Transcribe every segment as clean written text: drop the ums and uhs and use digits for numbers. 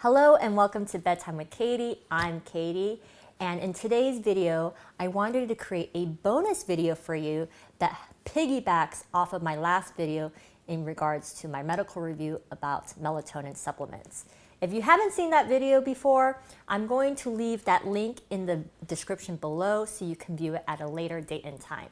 Hello and welcome to Bedtime with Katy. I'm Katy, and in today's video, I wanted to create a bonus video for you that piggybacks off of my last video in regards to my medical review about melatonin supplements. If you haven't seen that video before, I'm going to leave that link in the description below so you can view it at a later date and time.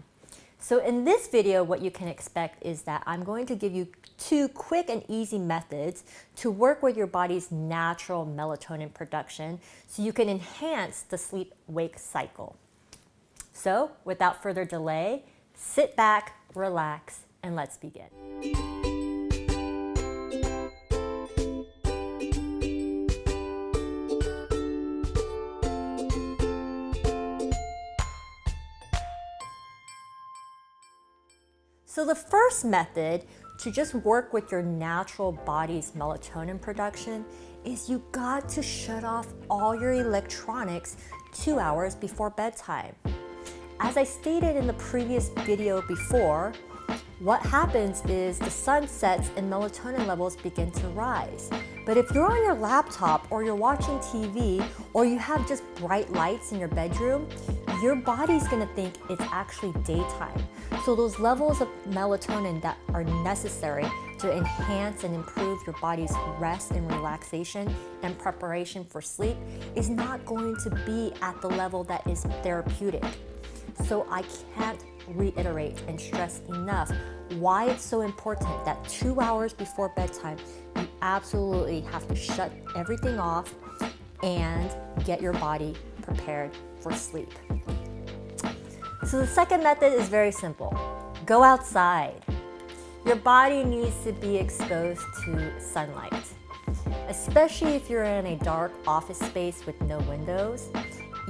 So in this video, what you can expect is that I'm going to give you two quick and easy methods to work with your body's natural melatonin production so you can enhance the sleep-wake cycle. So without further delay, sit back, relax, and let's begin. So the first method to just work with your natural body's melatonin production is you got to shut off all your electronics 2 hours before bedtime. As I stated in the previous video before, what happens is the sun sets and melatonin levels begin to rise. But if you're on your laptop or you're watching TV or you have just bright lights in your bedroom, your body's gonna think it's actually daytime. So those levels of melatonin that are necessary to enhance and improve your body's rest and relaxation and preparation for sleep is not going to be at the level that is therapeutic. So I can't reiterate and stress enough why it's so important that 2 hours before bedtime, you absolutely have to shut everything off and get your body prepared for sleep. So the second method is very simple. Go outside. Your body needs to be exposed to sunlight, especially if you're in a dark office space with no windows.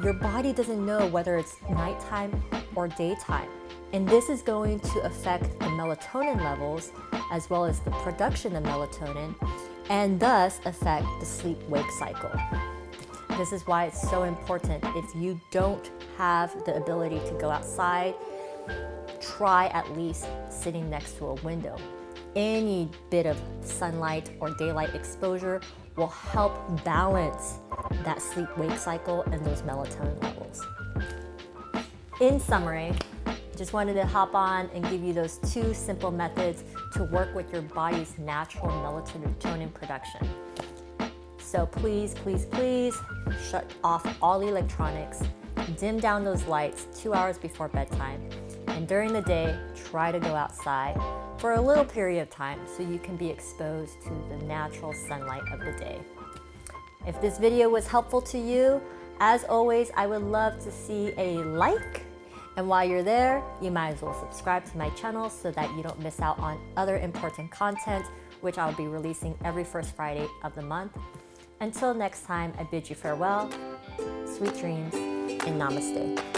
Your body doesn't know whether it's nighttime or daytime. And this is going to affect the melatonin levels as well as the production of melatonin and thus affect the sleep-wake cycle. This is why it's so important. If you don't have the ability to go outside, try at least sitting next to a window. Any bit of sunlight or daylight exposure will help balance that sleep-wake cycle and those melatonin levels. In summary, just wanted to hop on and give you those two simple methods to work with your body's natural melatonin production. So please, please, please shut off all electronics, dim down those lights 2 hours before bedtime, and during the day, try to go outside for a little period of time so you can be exposed to the natural sunlight of the day. If this video was helpful to you, as always, I would love to see a like. And while you're there, you might as well subscribe to my channel so that you don't miss out on other important content, which I'll be releasing every first Friday of the month. Until next time, I bid you farewell, sweet dreams, and namaste.